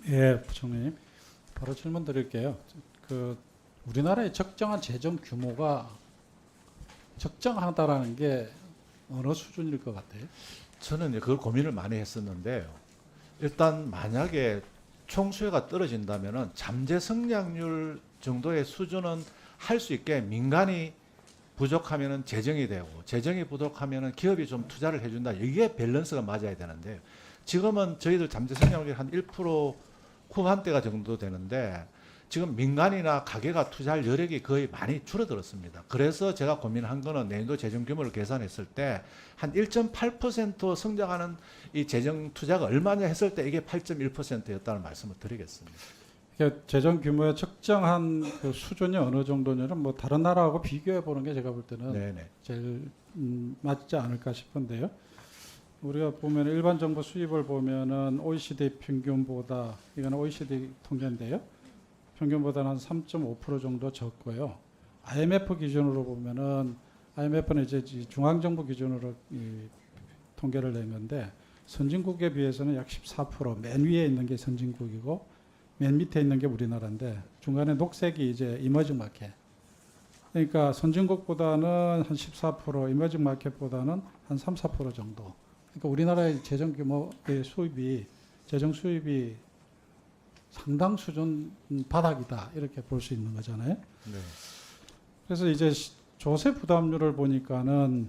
예, 부총리님. 바로 질문 드릴게요. 우리나라의 적정한 재정 규모가 적정하다라는 게 어느 수준일 것 같아요? 저는 이제 그걸 고민을 많이 했었는데요. 일단 만약에 총수요가 떨어진다면은 잠재 성장률 정도의 수준은 할 수 있게 민간이 부족하면은 재정이 되고 재정이 부족하면은 기업이 좀 투자를 해준다. 이게 밸런스가 맞아야 되는데 지금은 저희들 잠재 성장률이 한 1% 후반대가 정도 되는데 지금 민간이나 가계가 투자할 여력이 거의 많이 줄어들었습니다. 그래서 제가 고민한 거는 내년도 재정 규모를 계산했을 때 한 1.8% 성장하는 이 재정 투자가 얼마냐 했을 때 이게 8.1%였다는 말씀을 드리겠습니다. 그러니까 재정 규모의 적정한 그 수준이 어느 정도냐는 뭐 다른 나라하고 비교해 보는 게 제가 볼 때는 네네. 제일 맞지 않을까 싶은데요. 우리가 보면 일반 정부 수입을 보면은 OECD 평균보다, 이거는 OECD 통계인데요, 평균보다는 한 3.5% 정도 적고요. IMF 기준으로 보면은, IMF는 이제 중앙정부 기준으로 이 통계를 낸 건데 선진국에 비해서는 약 14%, 맨 위에 있는 게 선진국이고 맨 밑에 있는 게 우리나라인데 중간에 녹색이 이제 이머징 마켓. 그러니까 선진국보다는 한 14%, 이머징 마켓보다는 한 3, 4% 정도. 그러니까 우리나라의 재정 규모의 수입이, 재정 수입이 상당 수준 바닥이다, 이렇게 볼 수 있는 거잖아요. 네. 그래서 이제 조세 부담률을 보니까는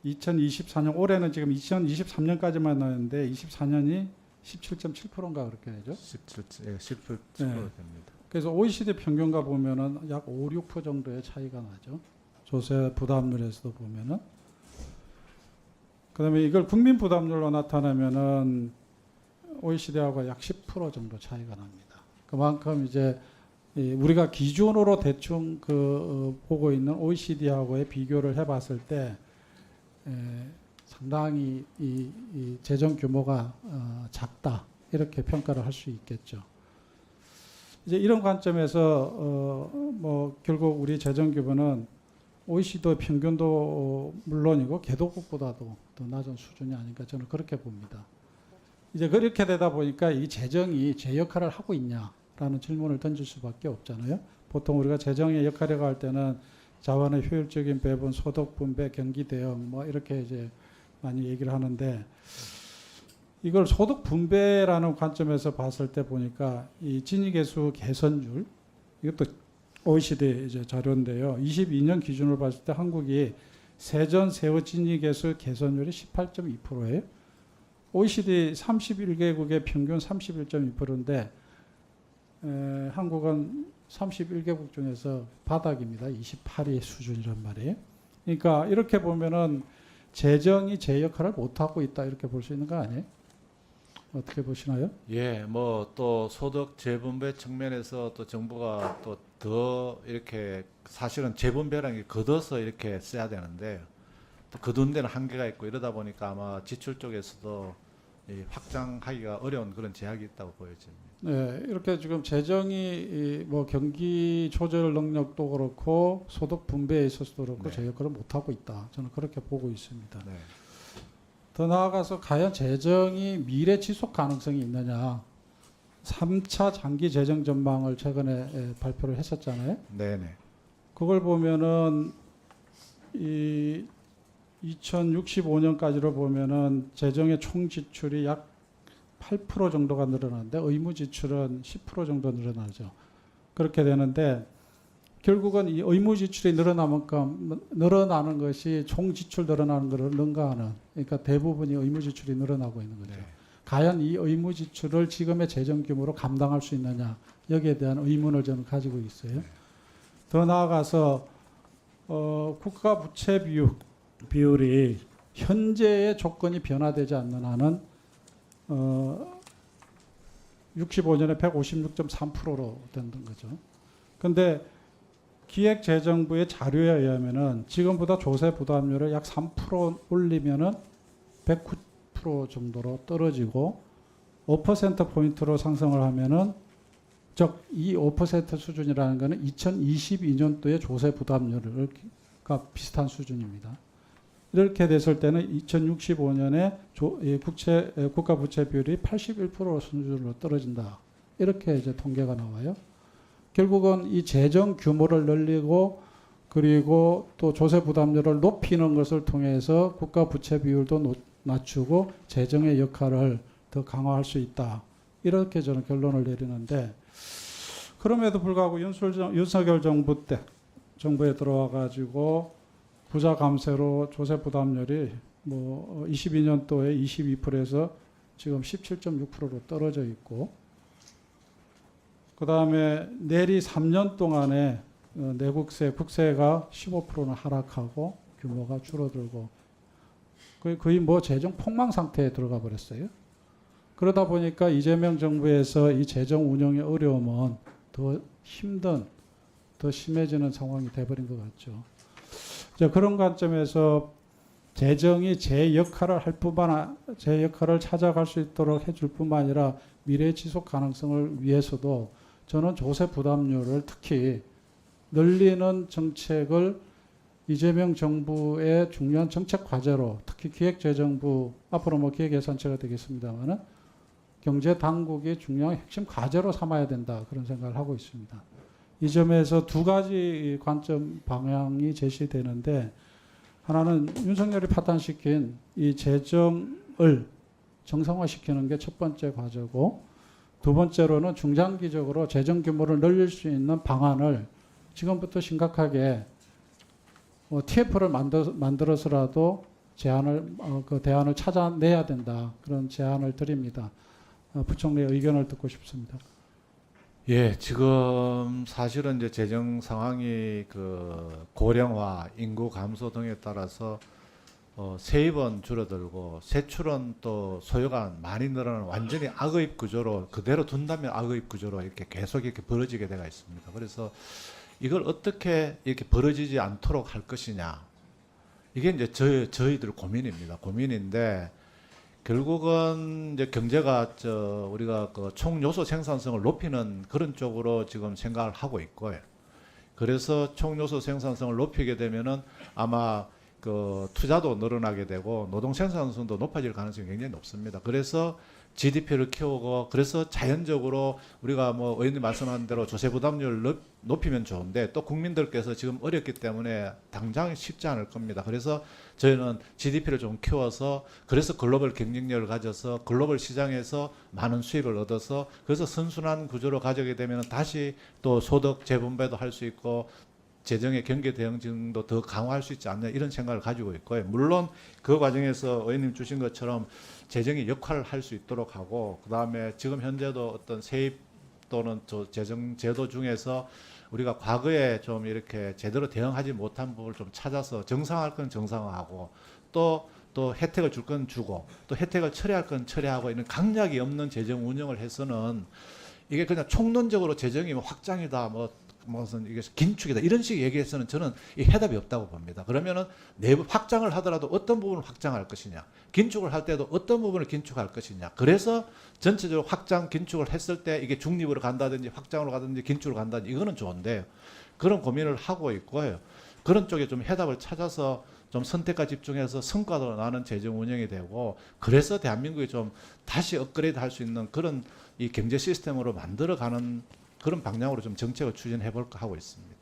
2024년, 올해는 지금 2023년까지만 나왔는데 24년이 17.7%인가 그렇게 되죠. 17% 네. 됩니다. 그래서 OECD 평균과 보면은 약 5, 6% 정도의 차이가 나죠. 조세 부담률에서도 보면은. 그다음에 이걸 국민 부담률로 나타내면은 OECD하고 약 10% 정도 차이가 납니다. 그만큼 이제 우리가 기준으로 대충 보고 있는 OECD하고의 비교를 해봤을 때 상당히 이 재정 규모가 작다, 이렇게 평가를 할 수 있겠죠. 이제 이런 관점에서 뭐 결국 우리 재정 규모는 OECD 평균도 물론이고 개도국보다도 더 낮은 수준이 아닌가, 저는 그렇게 봅니다. 이제 그렇게 되다 보니까 이 재정이 제 역할을 하고 있냐라는 질문을 던질 수밖에 없잖아요. 보통 우리가 재정의 역할이라고 할 때는 자원의 효율적인 배분, 소득 분배, 경기 대응 뭐 이렇게 이제 많이 얘기를 하는데, 이걸 소득 분배라는 관점에서 봤을 때 보니까 이 진위계수 개선율, 이것도 OECD 이제 자료인데요. 22년 기준으로 봤을 때 한국이 세전 세후 진위계수 개선율이 18.2%예요. OECD 31개국의 평균 31.2%인데 한국은 31개국 중에서 바닥입니다. 28위 수준이란 말이에요. 그러니까 이렇게 보면은 재정이 제 역할을 못하고 있다, 이렇게 볼 수 있는 거 아니에요? 어떻게 보시나요? 예, 뭐 또 소득 재분배 측면에서 또 정부가 또 더 이렇게 사실은 재분배라는 게 걷어서 이렇게 써야 되는데 또 거둔 데는 한계가 있고 이러다 보니까 아마 지출 쪽에서도 확장하기가 어려운 그런 제약이 있다고 보여집니다. 네, 이렇게 지금 재정이 뭐 경기 조절 능력도 그렇고 소득 분배에 있어서도 그렇고 네. 제 역할을 못하고 있다, 저는 그렇게 보고 있습니다. 네. 더 나아가서 과연 재정이 미래 지속 가능성이 있느냐, 3차 장기 재정 전망을 최근에 발표를 했었잖아요. 네네. 그걸 보면은 이 2065년까지로 보면은 재정의 총 지출이 약 8% 정도가 늘어나는데 의무 지출은 10% 정도 늘어나죠. 그렇게 되는데 결국은 이 의무 지출이 늘어나는 것이 총 지출 늘어나는 것을 능가하는, 그러니까 대부분이 의무 지출이 늘어나고 있는 거죠. 네. 과연 이 의무 지출을 지금의 재정 규모로 감당할 수 있느냐, 여기에 대한 의문을 저는 가지고 있어요. 더 나아가서 국가 부채 비율이 현재의 조건이 변화되지 않는 한은 65년에 156.3%로 된 거죠. 그런데 기획재정부의 자료에 의하면은 지금보다 조세 부담률을 약 3% 올리면은 109% 정도로 떨어지고 5%포인트로 상승을 하면은, 즉 이 5% 수준이라는 것은 2022년도의 조세 부담률과 비슷한 수준입니다. 이렇게 됐을 때는 2065년에 국가 부채 비율이 81% 수준으로 떨어진다. 이렇게 이제 통계가 나와요. 결국은 이 재정 규모를 늘리고 그리고 또 조세 부담률을 높이는 것을 통해서 국가 부채 비율도 낮추고 재정의 역할을 더 강화할 수 있다. 이렇게 저는 결론을 내리는데, 그럼에도 불구하고 윤석열 정부 때 정부에 들어와 가지고 부자 감세로 조세 부담률이 뭐 22년도에 22%에서 지금 17.6%로 떨어져 있고, 그 다음에 내리 3년 동안에 내국세, 국세가 15%는 하락하고 규모가 줄어들고 거의 뭐 재정 폭망 상태에 들어가 버렸어요. 그러다 보니까 이재명 정부에서 이 재정 운영의 어려움은 더 힘든, 더 심해지는 상황이 돼버린 것 같죠. 이제 그런 관점에서 재정이 제 역할을 제 역할을 찾아갈 수 있도록 해줄 뿐만 아니라 미래 지속 가능성을 위해서도 저는 조세 부담률을 특히 늘리는 정책을 이재명 정부의 중요한 정책 과제로, 특히 기획재정부, 앞으로 뭐 기획예산처가 되겠습니다만은 경제 당국이 중요한 핵심 과제로 삼아야 된다, 그런 생각을 하고 있습니다. 이 점에서 두 가지 관점 방향이 제시되는데, 하나는 윤석열이 파탄시킨 이 재정을 정상화시키는 게 첫 번째 과제고, 두 번째로는 중장기적으로 재정 규모를 늘릴 수 있는 방안을 지금부터 심각하게 TF를 만들어서라도 그 대안을 찾아내야 된다, 그런 제안을 드립니다. 부총리의 의견을 듣고 싶습니다. 예, 지금 사실은 이제 재정 상황이 그 고령화, 인구 감소 등에 따라서 세입은 줄어들고 세출은 또 소요가 많이 늘어나는 완전히 악의입 구조로, 그대로 둔다면 악의입 구조로 이렇게 계속 이렇게 벌어지게 되어 있습니다. 그래서 이걸 어떻게 이렇게 벌어지지 않도록 할 것이냐, 이게 이제 저희들 고민인데, 결국은 이제 경제가 우리가 그 총 요소 생산성을 높이는 그런 쪽으로 지금 생각을 하고 있고요. 그래서 총 요소 생산성을 높이게 되면은 아마 그 투자도 늘어나게 되고 노동 생산성도 높아질 가능성이 굉장히 높습니다. 그래서 GDP를 키우고, 그래서 자연적으로 우리가 뭐 의원님 말씀하신 대로 조세 부담률을 높이면 좋은데, 또 국민들께서 지금 어렵기 때문에 당장 쉽지 않을 겁니다. 그래서 저희는 GDP를 좀 키워서, 그래서 글로벌 경쟁력을 가져서 글로벌 시장에서 많은 수익을 얻어서, 그래서 선순환 구조로 가져게 되면 다시 또 소득 재분배도 할 수 있고 재정의 경계 대응도 더 강화할 수 있지 않나, 이런 생각을 가지고 있고요. 물론 그 과정에서 의원님 주신 것처럼 재정의 역할을 할 수 있도록 하고, 그 다음에 지금 현재도 어떤 세입 또는 재정 제도 중에서 우리가 과거에 좀 이렇게 제대로 대응하지 못한 부분을 좀 찾아서 정상화할 건 정상화하고, 또 혜택을 줄 건 주고, 또 혜택을 처리할 건 처리하고, 이런 강약이 없는 재정 운영을 해서는 이게 그냥 총론적으로 재정이 뭐 확장이다, 무슨 이게 긴축이다, 이런 식의 얘기해서는 저는 이 해답이 없다고 봅니다. 그러면은 내부 확장을 하더라도 어떤 부분을 확장할 것이냐, 긴축을 할 때도 어떤 부분을 긴축할 것이냐. 그래서 전체적으로 확장, 긴축을 했을 때 이게 중립으로 간다든지 확장으로 가든지 긴축으로 간다든지, 이거는 좋은데요. 그런 고민을 하고 있고요. 그런 쪽에 좀 해답을 찾아서 좀 선택과 집중해서 성과도 나는 재정 운영이 되고, 그래서 대한민국이 좀 다시 업그레이드 할 수 있는 그런 이 경제 시스템으로 만들어가는 그런 방향으로 좀 정책을 추진해 볼까 하고 있습니다.